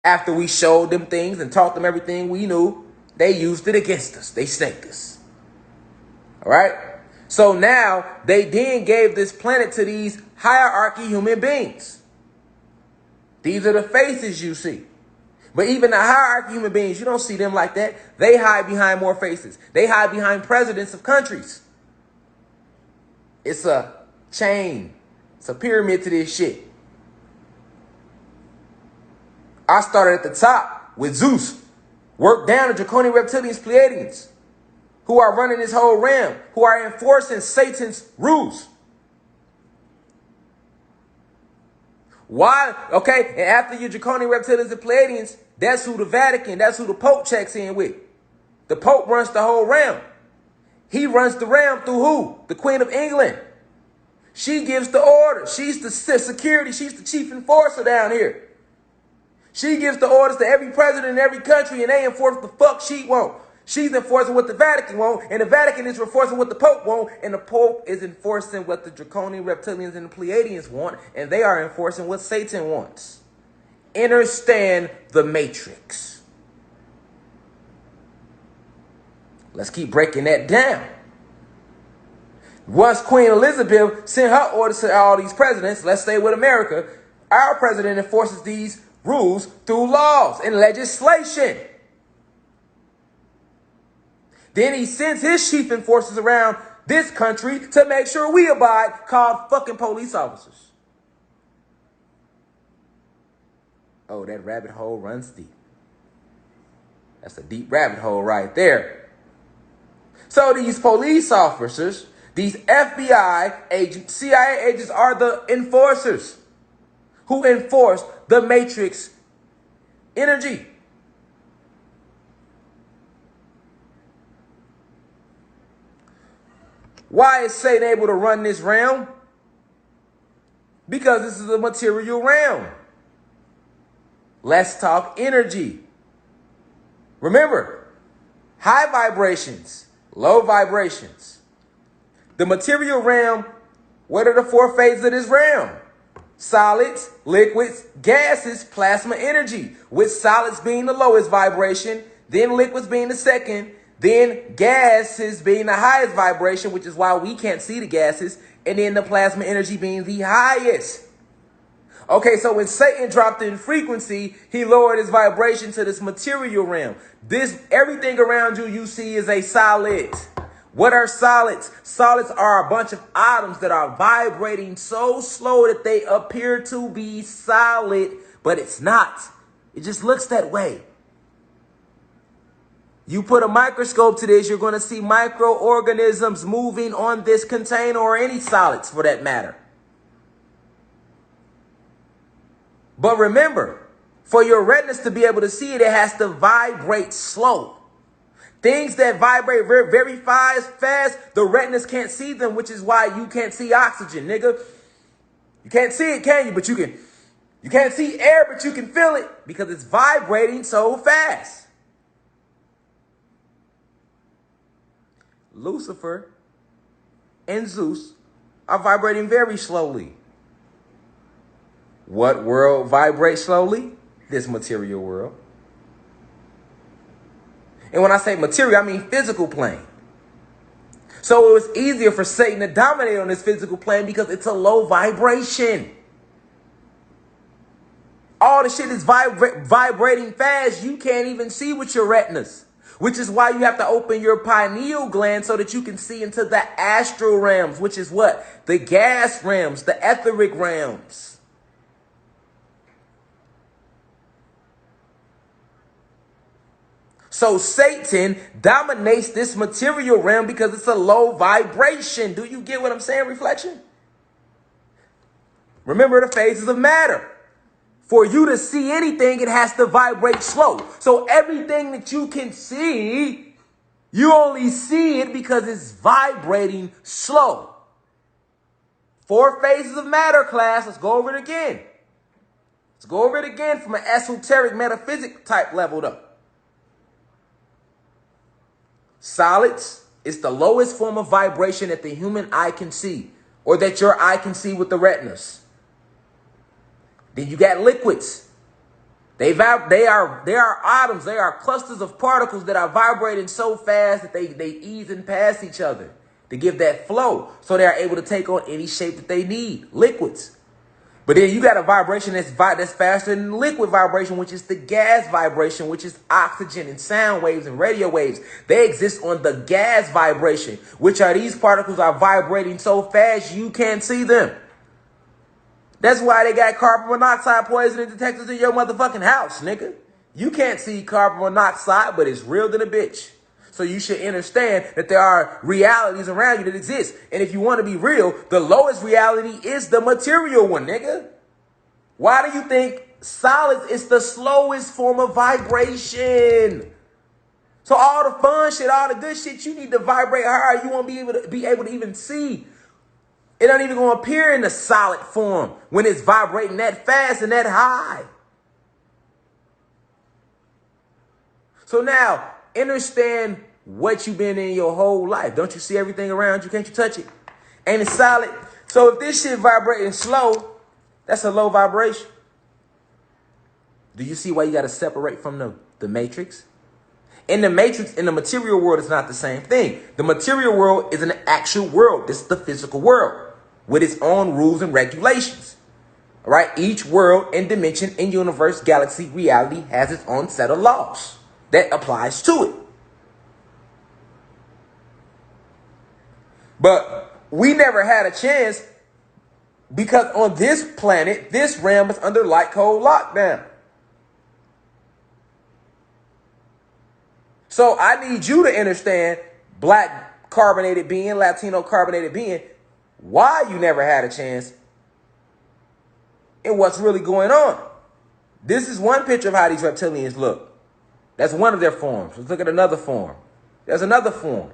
After we showed them things and taught them everything we knew, they used it against us. They snaked us. All right? So now they then gave this planet to these hierarchy human beings. These are the faces you see. But even the hierarchy human beings, you don't see them like that. They hide behind more faces. They hide behind presidents of countries. It's a chain. It's a pyramid to this shit. I started at the top with Zeus. Worked down to Draconian Reptilians, Pleiadians, who are running this whole realm, who are enforcing Satan's rules. Why? Okay, and after you Draconian Reptilians and Pleiadians, that's who the Vatican, that's who the Pope checks in with. The Pope runs the whole realm. He runs the realm through who? The Queen of England. She gives the order. She's the security. She's the chief enforcer down here. She gives the orders to every president in every country, and they enforce what the fuck she wants. She's enforcing what the Vatican wants, and the Vatican is enforcing what the Pope wants, and the Pope is enforcing what the Draconian Reptilians and the Pleiadians want, and they are enforcing what Satan wants. Understand the matrix. Let's keep breaking that down. Once Queen Elizabeth sent her orders to all these presidents, let's stay with America, our president enforces these rules through laws and legislation. Then he sends his chief enforcers around this country to make sure we abide, called fucking police officers. Oh, that rabbit hole runs deep. That's a deep rabbit hole right there. So these police officers, these FBI agents, CIA agents are the enforcers who enforce the matrix energy. Why is Satan able to run this realm? Because this is a material realm. Let's talk energy. Remember, high vibrations, low vibrations. The material realm, what are the four phases of this realm? Solids, liquids, gases, plasma energy, with solids being the lowest vibration, then liquids being the second, then gases being the highest vibration, which is why we can't see the gases, and then the plasma energy being the highest. Okay, so when Satan dropped in frequency, he lowered his vibration to this material realm. Everything around you see is a solid. What are solids? Solids are a bunch of atoms that are vibrating so slow that they appear to be solid, but it's not. It just looks that way. You put a microscope to this, you're going to see microorganisms moving on this container, or any solids for that matter. But remember, for your retinas to be able to see it, it has to vibrate slow. Things that vibrate very, very fast, the retinas can't see them, which is why you can't see oxygen, nigga. You can't see it, can you? But you can. You can't see air, but you can feel it because it's vibrating so fast. Lucifer and Zeus are vibrating very slowly. What world vibrates slowly? This material world. And when I say material, I mean physical plane. So it was easier for Satan to dominate on this physical plane because it's a low vibration. All the shit is vibrating fast. You can't even see with your retinas, which is why you have to open your pineal gland so that you can see into the astral realms, which is what? The gas realms, the etheric realms. So Satan dominates this material realm because it's a low vibration. Do you get what I'm saying, Reflection? Remember the phases of matter. For you to see anything, it has to vibrate slow. So everything that you can see, you only see it because it's vibrating slow. 4 phases of matter, class. Let's go over it again. Let's go over it again from an esoteric metaphysic type level though. Solids is the lowest form of vibration that the human eye can see, or that your eye can see with the retinas. Then you got liquids. They are atoms. They are clusters of particles that are vibrating so fast that they ease and pass each other to give that flow, so they are able to take on any shape that they need. Liquids. But then you got a vibration that's faster than liquid vibration, which is the gas vibration, which is oxygen and sound waves and radio waves. They exist on the gas vibration, which are these particles are vibrating so fast you can't see them. That's why they got carbon monoxide poisoning detectors in your motherfucking house, nigga. You can't see carbon monoxide, but it's real than a bitch. So you should understand that there are realities around you that exist. And if you want to be real, the lowest reality is the material one, nigga. Why do you think solids is the slowest form of vibration? So all the fun shit, all the good shit, you need to vibrate hard. You won't be able to even see. It don't even gonna appear in the solid form when it's vibrating that fast and that high. So now, understand what you've been in your whole life. Don't you see everything around you? Can't you touch it? Ain't it solid? So if this shit vibrating slow, that's a low vibration. Do you see why you got to separate from the matrix? In the matrix, in the material world, it's not the same thing. The material world is an actual world. This is the physical world with its own rules and regulations. All right? Each world and dimension and universe, galaxy, reality has its own set of laws that applies to it. But we never had a chance because on this planet, this realm is under light cold lockdown. So I need you to understand, black carbonated being, Latino carbonated being, why you never had a chance and what's really going on. This is one picture of how these reptilians look. That's one of their forms. Let's look at another form. There's another form.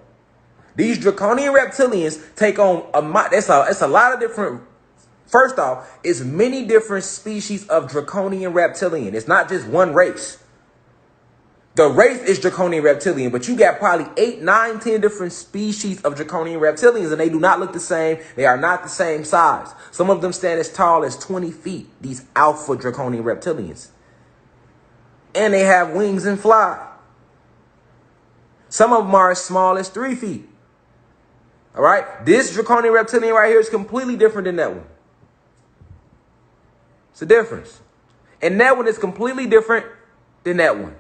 These draconian reptilians take on it's a lot of different. First off, it's many different species of draconian reptilian. It's not just one race. The race is draconian reptilian, but you got probably 8, 9, 10 different species of draconian reptilians, and they do not look the same. They are not the same size. Some of them stand as tall as 20 feet, these alpha draconian reptilians. And they have wings and fly. Some of them are as small as 3 feet. All right? This draconian reptilian right here is completely different than that one. It's a difference. And that one is completely different than that one.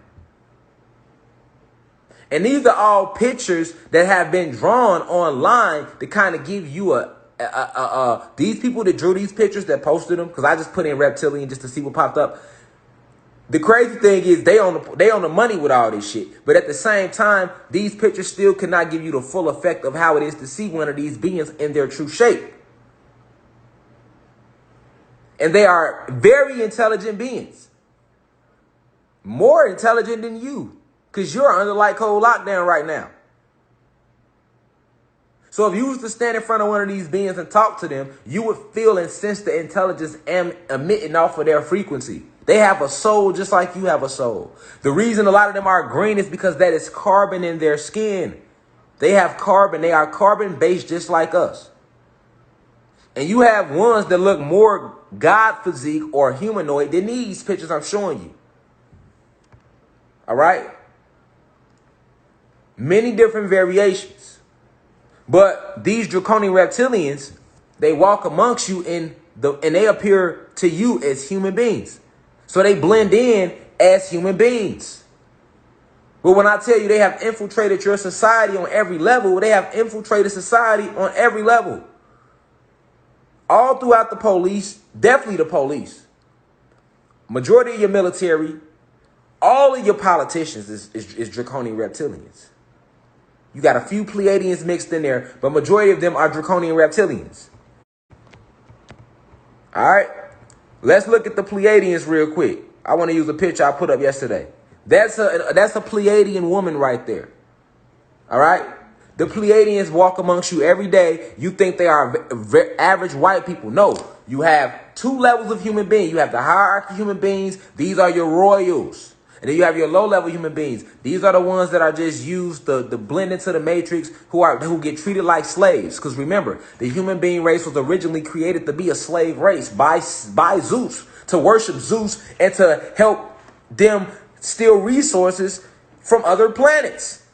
And these are all pictures that have been drawn online to kind of give you these people that drew these pictures that posted them, because I just put in reptilian just to see what popped up. The crazy thing is they on the money with all this shit. But at the same time, these pictures still cannot give you the full effect of how it is to see one of these beings in their true shape. And they are very intelligent beings. More intelligent than you. Because you're under light cold lockdown right now. So if you was to stand in front of one of these beings and talk to them, you would feel and sense the intelligence emitting off of their frequency. They have a soul just like you have a soul. The reason a lot of them are green is because that is carbon in their skin. They have carbon. They are carbon based just like us. And you have ones that look more God physique or humanoid than these pictures I'm showing you. All right? Many different variations. But these draconian reptilians, they walk amongst you and they appear to you as human beings. So they blend in as human beings. But when I tell you they have infiltrated your society on every level, they have infiltrated society on every level. All throughout the police, definitely the police. Majority of your military, all of your politicians is draconian reptilians. You got a few Pleiadians mixed in there, but majority of them are draconian reptilians. All right, let's look at the Pleiadians real quick. I want to use a picture I put up yesterday. That's a Pleiadian woman right there. All right, the Pleiadians walk amongst you every day. You think they are average white people? No, you have two levels of human beings. You have the hierarchy human beings. These are your royals. And then you have your low-level human beings. These are the ones that are just used to blend into the matrix, who get treated like slaves. Because remember, the human being race was originally created to be a slave race by Zeus, to worship Zeus and to help them steal resources from other planets.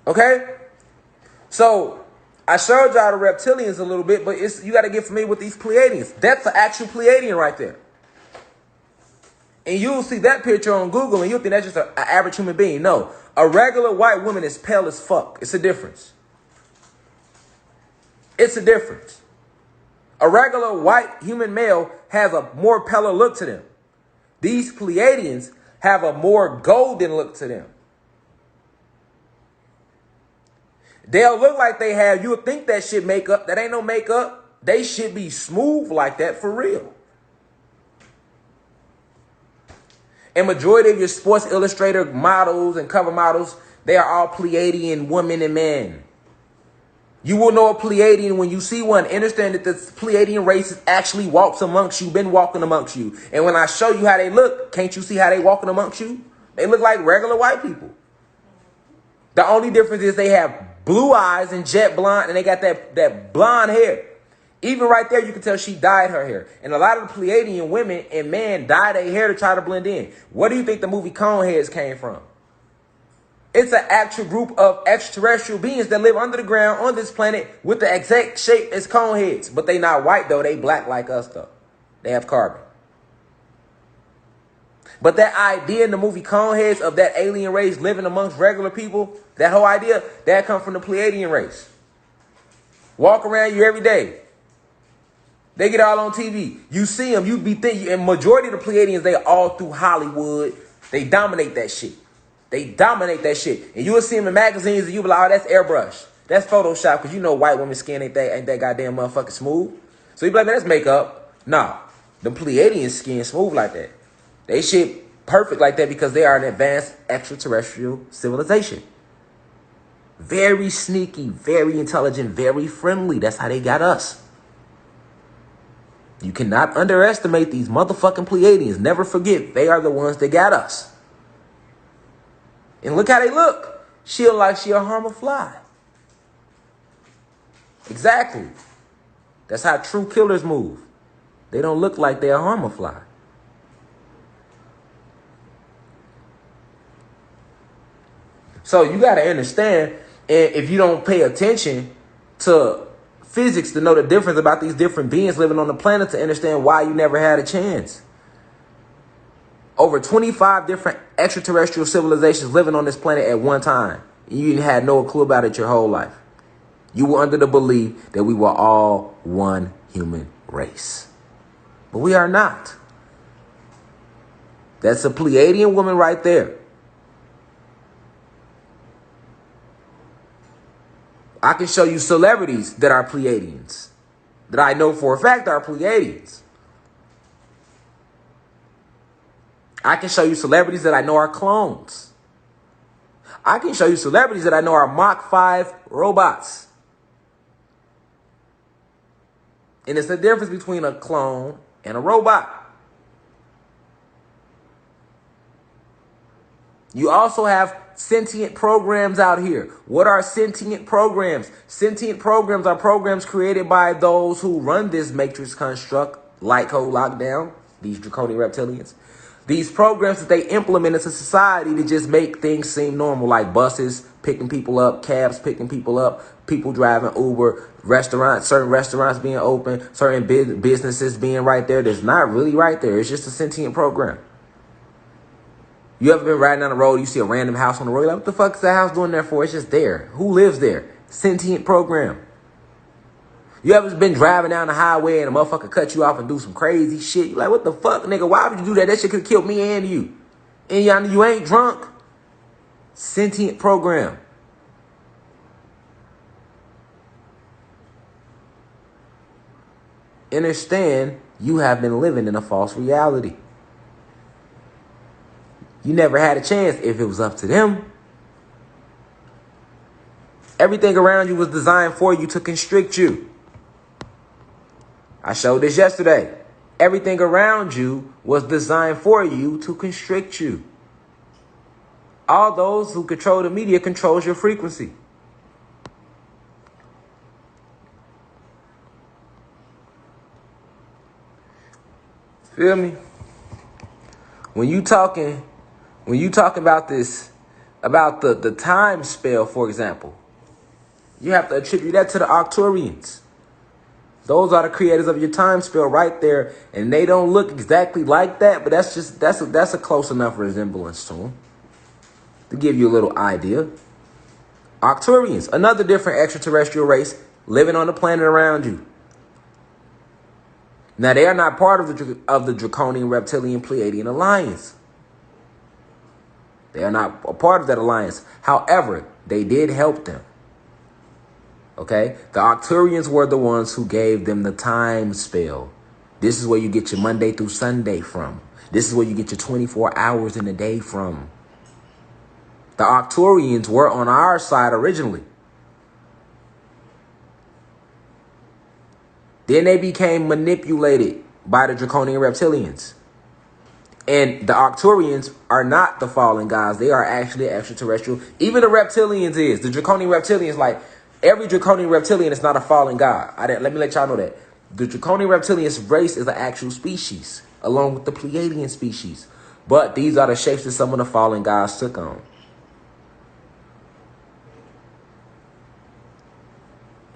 Okay? So, I showed y'all the reptilians a little bit, but you got to get familiar with these Pleiadians. That's an actual Pleiadian right there. And you'll see that picture on Google and you'll think that's just an average human being. No, a regular white woman is pale as fuck. It's a difference. It's a difference. A regular white human male has a more paler look to them. These Pleiadians have a more golden look to them. They'll look like they have, you'll think that shit makeup. That ain't no makeup. They should be smooth like that for real. And majority of your Sports Illustrated models and cover models, they are all Pleiadian women and men. You will know a Pleiadian when you see one. Understand that the Pleiadian race actually walks amongst you, been walking amongst you. And when I show you how they look, can't you see how they walking amongst you? They look like regular white people. The only difference is they have blue eyes and jet blonde, and they got that blonde hair. Even right there, you can tell she dyed her hair. And a lot of the Pleiadian women and men dye their hair to try to blend in. Where do you think the movie Coneheads came from? It's an actual group of extraterrestrial beings that live under the ground on this planet with the exact shape as coneheads. But they not white, though. They black like us, though. They have carbon. But that idea in the movie Coneheads of that alien race living amongst regular people, that whole idea, that comes from the Pleiadian race. Walk around you every day. They get all on TV. You see them, you be thinking, and majority of the Pleiadians, they all through Hollywood. They dominate that shit. They dominate that shit. And you will see them in magazines and you be like, oh, that's airbrush. That's Photoshop, because you know white women's skin ain't that goddamn motherfucking smooth. So you be like, man, that's makeup. Nah, the Pleiadian skin smooth like that. They shit perfect like that because they are an advanced extraterrestrial civilization. Very sneaky, very intelligent, very friendly. That's how they got us. You cannot underestimate these motherfucking Pleiadians. Never forget, they are the ones that got us. And look how they look. She look like she'll harm a fly. Exactly. That's how true killers move. They don't look like they'll harm a fly. So you got to understand, and if you don't pay attention to physics to know the difference about these different beings living on the planet, to understand why you never had a chance. Over 25 different extraterrestrial civilizations living on this planet at one time. You had no clue about it your whole life. You were under the belief that we were all one human race. But we are not. That's a Pleiadian woman right there. I can show you celebrities that are Pleiadians, that I know for a fact are Pleiadians. I can show you celebrities that I know are clones. I can show you celebrities that I know are Mach 5 robots. And it's the difference between a clone and a robot. You also have sentient programs out here. What are sentient programs? Sentient programs are programs created by those who run this matrix construct, light code lockdown, these draconian reptilians. These programs that they implement into society to just make things seem normal, like buses picking people up, cabs picking people up, people driving Uber, certain restaurants being open, certain businesses being right there. That's not really right there. It's just a sentient program. You ever been riding down the road, you see a random house on the road, you're like, what the fuck is that house doing there for? It's just there. Who lives there? Sentient program. You ever been driving down the highway and a motherfucker cut you off and do some crazy shit? You like, what the fuck, nigga? Why would you do that? That shit could have killed me and you. And you ain't drunk. Sentient program. Understand, you have been living in a false reality. You never had a chance if it was up to them. Everything around you was designed for you to constrict you. I showed this yesterday. Everything around you was designed for you to constrict you. All those who control the media controls your frequency. Feel me? When you talking about this, about the time spell, for example, you have to attribute that to the Arcturians. Those are the creators of your time spell right there, and they don't look exactly like that, but that's a close enough resemblance to them to give you a little idea. Arcturians, another different extraterrestrial race living on the planet around you. Now, they are not part of the Draconian Reptilian Pleiadian Alliance. They are not a part of that alliance. However, they did help them. Okay? The Arcturians were the ones who gave them the time spell. This is where you get your Monday through Sunday from. This is where you get your 24 hours in a day from. The Arcturians were on our side originally. Then they became manipulated by the Draconian Reptilians. And the Arcturians are not the fallen gods. They are actually extraterrestrial. Even the Reptilians is. The Draconian Reptilians, like, every Draconian Reptilian is not a fallen god. Let me let y'all know that. The Draconian Reptilian race is an actual species, along with the Pleiadian species. But these are the shapes that some of the fallen gods took on.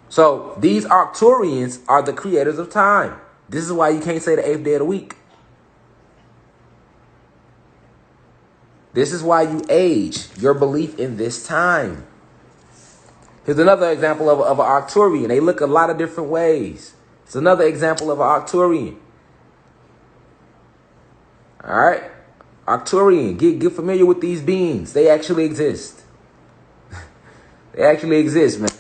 So these Arcturians are the creators of time. This is why you can't say the 8th day of the week. This is why you age your belief in this time. Here's another example of an Arcturian. They look a lot of different ways. It's another example of an Arcturian. All right? Arcturian. Get familiar with these beings. They actually exist. They actually exist, man.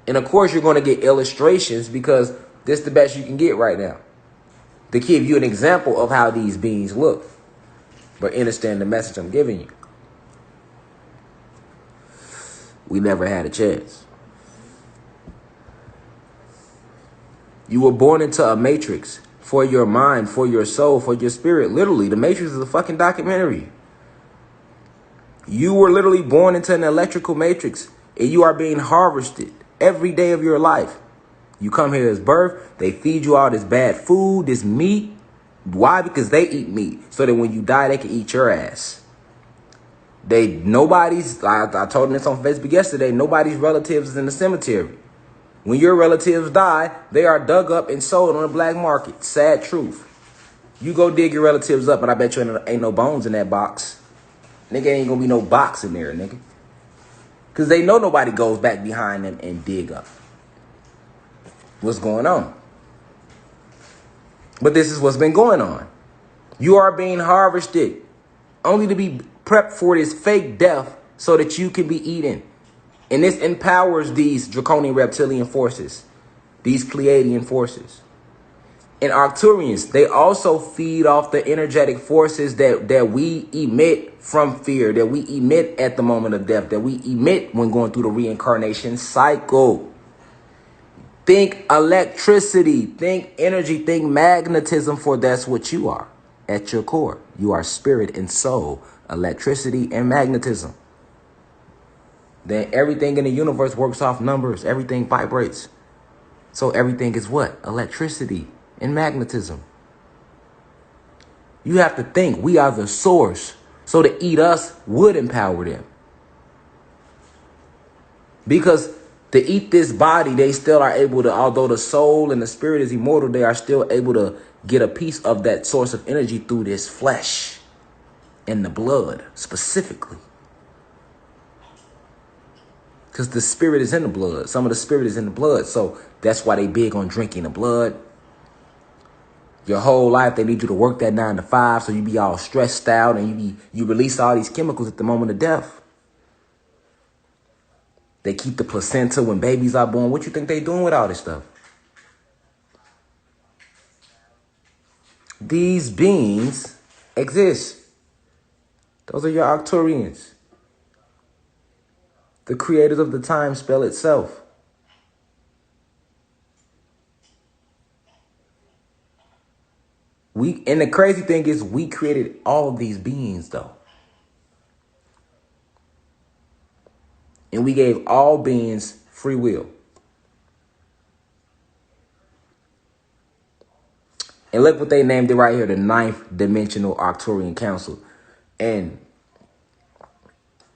And of course, you're going to get illustrations because this is the best you can get right now to give you an example of how these beings look. But understand the message I'm giving you. We never had a chance. You were born into a matrix for your mind, for your soul, for your spirit. Literally, the Matrix is a fucking documentary. You were literally born into an electrical matrix, and you are being harvested every day of your life. You come here as birth. They feed you all this bad food, this meat. Why? Because they eat meat, so that when you die, they can eat your ass. I told them this on Facebook yesterday, nobody's relatives is in the cemetery. When your relatives die, they are dug up and sold on the black market. Sad truth. You go dig your relatives up, and I bet you ain't no bones in that box. Nigga, ain't gonna be no box in there, nigga. Because they know nobody goes back behind them and dig up what's going on. But this is what's been going on. You are being harvested only to be prepped for this fake death so that you can be eaten. And this empowers these Draconian Reptilian forces, these Pleiadian forces. And Arcturians, they also feed off the energetic forces that we emit from fear, that we emit at the moment of death, that we emit when going through the reincarnation cycle. Think electricity, think energy, think magnetism, for that's what you are at your core. You are spirit and soul, electricity and magnetism. Then everything in the universe works off numbers. Everything vibrates. So everything is what? Electricity and magnetism. You have to think we are the source. So to eat us would empower them. Because to eat this body, they still are able to, although the soul and the spirit is immortal, they are still able to get a piece of that source of energy through this flesh and the blood specifically. Because the spirit is in the blood. Some of the spirit is in the blood. So that's why they big on drinking the blood. Your whole life, they need you to work that 9 to 5. So you be all stressed out and you release all these chemicals at the moment of death. They keep the placenta when babies are born. What you think they doing with all this stuff? These beings exist. Those are your Arcturians. The creators of the time spell itself. And the crazy thing is we created all of these beings though. And we gave all beings free will. And look what they named it right here, the ninth dimensional Arcturian Council. And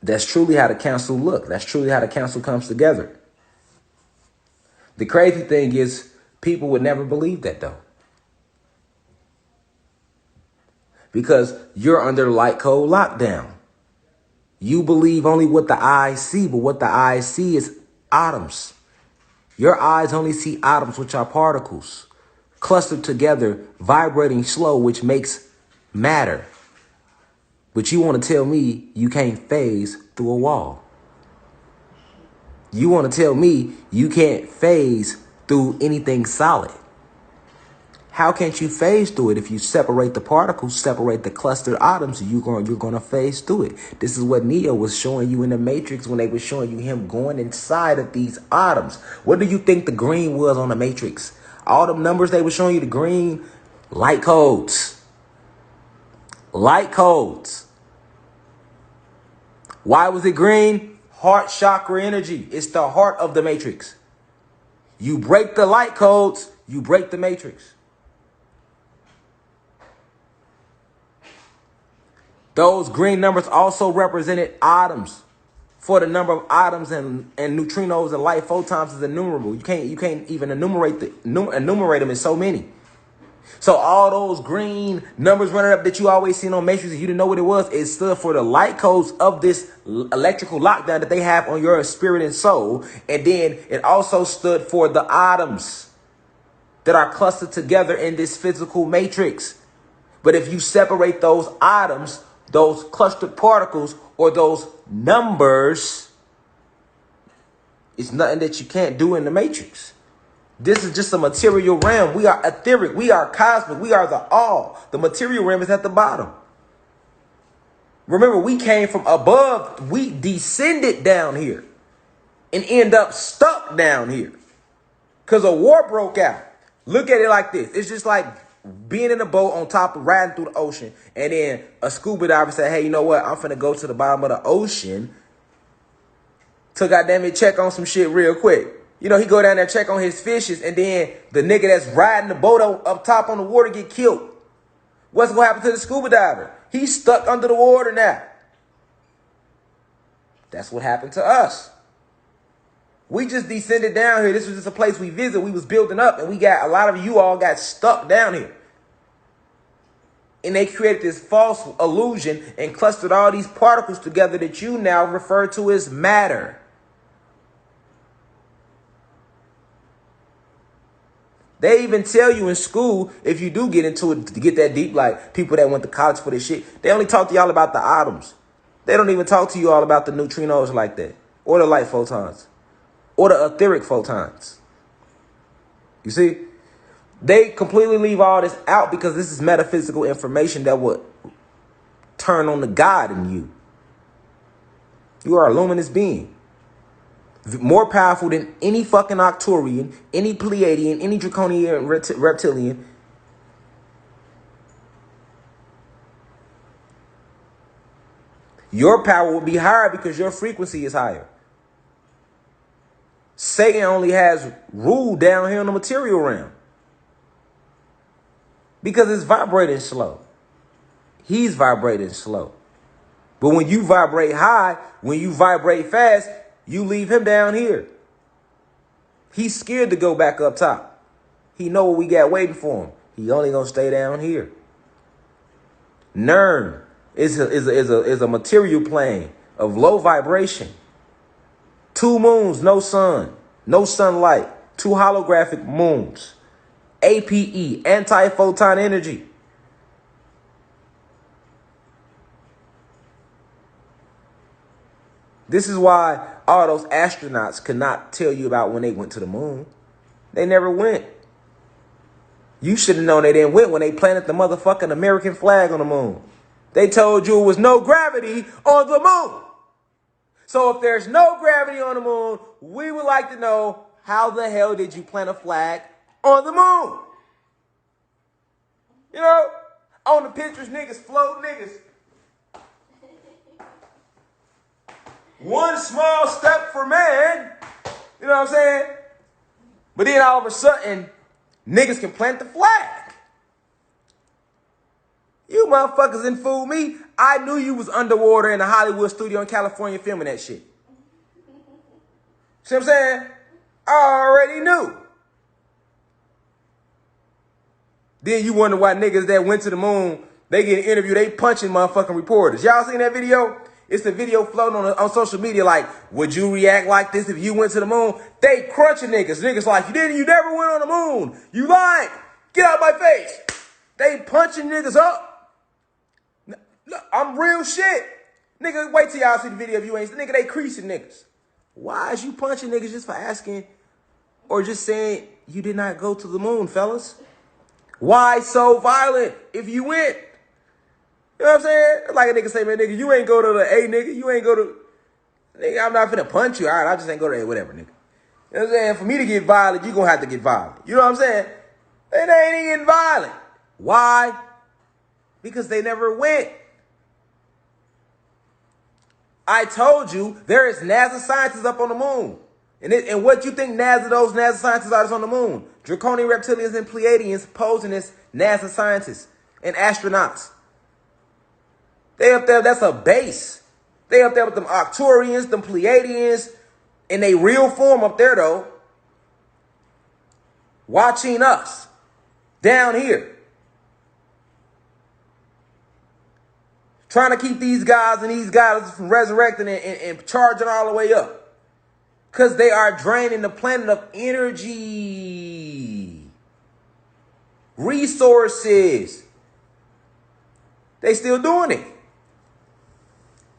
that's truly how the council look. That's truly how the council comes together. The crazy thing is people would never believe that though. Because you're under light code lockdown. You believe only what the eyes see, but what the eyes see is atoms. Your eyes only see atoms, which are particles, clustered together, vibrating slow, which makes matter. But you want to tell me you can't phase through a wall. You want to tell me you can't phase through anything solid. How can't you phase through it? If you separate the particles, separate the clustered atoms, you're going to phase through it. This is what Neo was showing you in the Matrix when they were showing you him going inside of these atoms. What do you think the green was on the Matrix? All the numbers they were showing you, the green, light codes. Light codes. Why was it green? Heart chakra energy. It's the heart of the Matrix. You break the light codes, you break the Matrix. Those green numbers also represented atoms. For the number of atoms and neutrinos and light photons is innumerable. You can't even enumerate them in so many. So all those green numbers running up that you always seen on Matrix, you didn't know what it was. It stood for the light codes of this electrical lockdown that they have on your spirit and soul. And then it also stood for the atoms that are clustered together in this physical matrix. But if you separate those atoms, those clustered particles, or those numbers, it's nothing that you can't do in the matrix. This is just a material realm. We are etheric. We are cosmic. We are the all. The material realm is at the bottom. Remember, we came from above. We descended down here and end up stuck down here because a war broke out. Look at it like this. It's just like being in a boat on top of riding through the ocean, and then a scuba diver said, hey, you know what? I'm finna go to the bottom of the ocean to goddamn it check on some shit real quick. You know, he go down there, check on his fishes, and then the nigga that's riding the boat up top on the water get killed. What's going to happen to the scuba diver? He's stuck under the water now. That's what happened to us. We just descended down here. This was just a place we visited. We was building up, and a lot of you all got stuck down here. And they created this false illusion and clustered all these particles together that you now refer to as matter. They even tell you in school, if you do get into it to get that deep, like people that went to college for this shit, they only talk to y'all about the atoms. They don't even talk to you all about the neutrinos like that, or the light photons, or the etheric photons. You see? They completely leave all this out because this is metaphysical information that would turn on the God in you. You are a luminous being. More powerful than any fucking Arcturian, any Pleiadian, any Draconian reptilian. Your power will be higher because your frequency is higher. Satan only has rule down here in the material realm because it's vibrating slow. He's vibrating slow. But when you vibrate high, when you vibrate fast, you leave him down here. He's scared to go back up top. He know what we got waiting for him. He only gonna stay down here. Nern is a material plane of low vibration. 2 moons, no sun, no sunlight. 2 holographic moons. APE, anti-photon energy. This is why all those astronauts could not tell you about when they went to the moon. They never went. You should have known they didn't went when they planted the motherfucking American flag on the moon. They told you it was no gravity on the moon. So if there's no gravity on the moon, we would like to know, how the hell did you plant a flag on the moon? You know, on the pictures, niggas float niggas. One small step for man. You know what I'm saying? But then all of a sudden, niggas can plant the flag. You motherfuckers didn't fool me. I knew you was underwater in a Hollywood studio in California filming that shit. See what I'm saying? I already knew. Then you wonder why niggas that went to the moon, they get interviewed, they punching motherfucking reporters. Y'all seen that video? It's the video floating on social media like, would you react like this if you went to the moon? They crunching niggas. Niggas like, you never went on the moon. You lied. Get out my face. They punching niggas up. Look, I'm real shit. Nigga, wait till y'all see the video if you ain't. Nigga, they creasing niggas. Why is you punching niggas just for asking or just saying you did not go to the moon, fellas? Why so violent if you went? You know what I'm saying? Like a nigga say, man, nigga, you ain't go to the A, nigga. You ain't go to... Nigga, I'm not finna punch you. All right, I just ain't go to A, whatever, nigga. You know what I'm saying? For me to get violent, you gonna have to get violent. You know what I'm saying? They ain't even getting violent. Why? Because they never went. I told you there is NASA scientists up on the moon. And what you think those NASA scientists are that's on the moon? Draconian reptilians and Pleiadians posing as NASA scientists and astronauts. They up there, that's a base. They up there with them Arcturians, them Pleiadians, in they real form up there though. Watching us down here. Trying to keep these guys and these guys from resurrecting and charging all the way up. Because they are draining the planet of energy. Resources. They still doing it.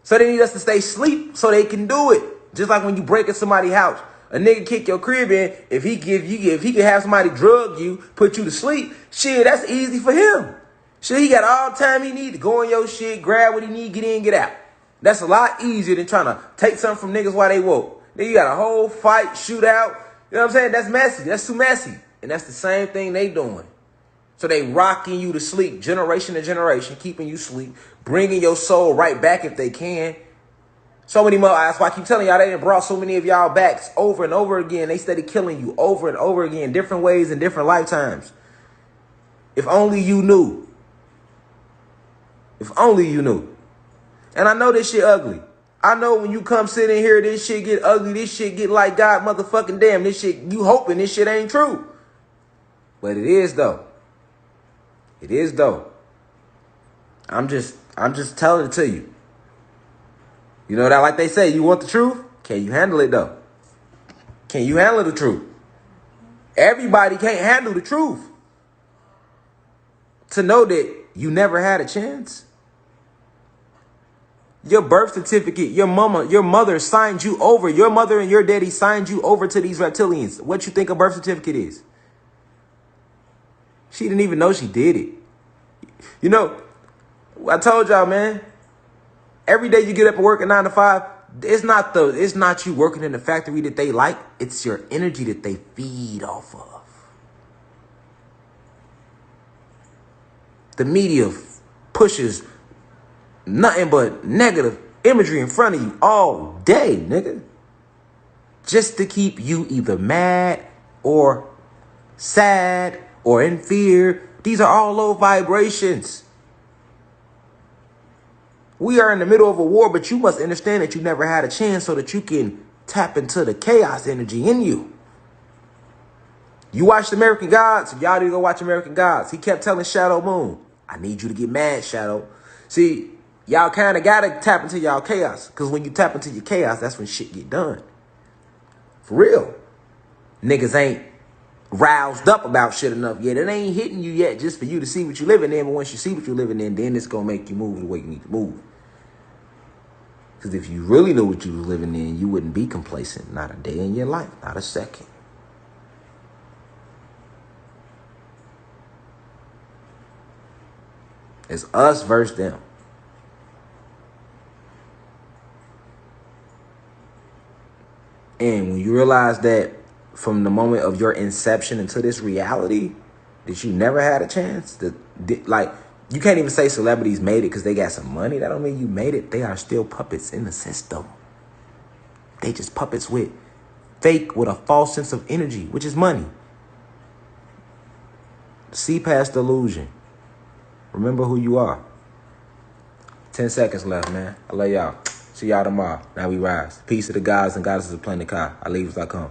So they need us to stay asleep so they can do it. Just like when you break in somebody's house. A nigga kick your crib in. If he can have somebody drug you, put you to sleep, shit, that's easy for him. Shit, he got all the time he need to go in your shit, grab what he need, get in, get out. That's a lot easier than trying to take something from niggas while they woke. Then you got a whole fight, shootout. You know what I'm saying? That's messy. That's too messy. And that's the same thing they doing. So they rocking you to sleep, generation to generation, keeping you asleep, bringing your soul right back if they can. So many more. That's why I keep telling y'all they done brought so many of y'all back over and over again. They steady killing you over and over again, different ways in different lifetimes. If only you knew. If only you knew. And I know this shit ugly. I know when you come sit in here, this shit get ugly. This shit get like God motherfucking damn. This shit, you hoping this shit ain't true. But it is though. It is though. I'm just telling it to you. You know that, like they say, you want the truth? Can you handle it though? Can you handle the truth? Everybody can't handle the truth. To know that you never had a chance. Your birth certificate, your mother signed you over. Your mother and your daddy signed you over to these reptilians. What you think a birth certificate is? She didn't even know she did it. You know, I told y'all, man, every day you get up and work at 9 to 5, it's not you working in the factory that they like. It's your energy that they feed off of. The media pushes nothing but negative imagery in front of you all day, nigga. Just to keep you either mad or sad or in fear. These are all low vibrations. We are in the middle of a war, but you must understand that you never had a chance so that you can tap into the chaos energy in you. You watched American Gods, so y'all need to go watch American Gods. He kept telling Shadow Moon, I need you to get mad, Shadow. See, y'all kind of got to tap into y'all chaos. Because when you tap into your chaos, that's when shit get done. For real. Niggas ain't roused up about shit enough yet. It ain't hitting you yet just for you to see what you're living in. But once you see what you're living in, then it's going to make you move the way you need to move. Because if you really knew what you was living in, you wouldn't be complacent. Not a day in your life. Not a second. It's us versus them. And when you realize that from the moment of your inception into this reality, that you never had a chance, like, you can't even say celebrities made it because they got some money. That don't mean you made it. They are still puppets in the system. They just puppets with a false sense of energy, which is money. See past illusion. Remember who you are. 10 seconds left, man. I love y'all. See y'all tomorrow. Now we rise. Peace to the gods and goddesses of Planet Kai. I leave as I come.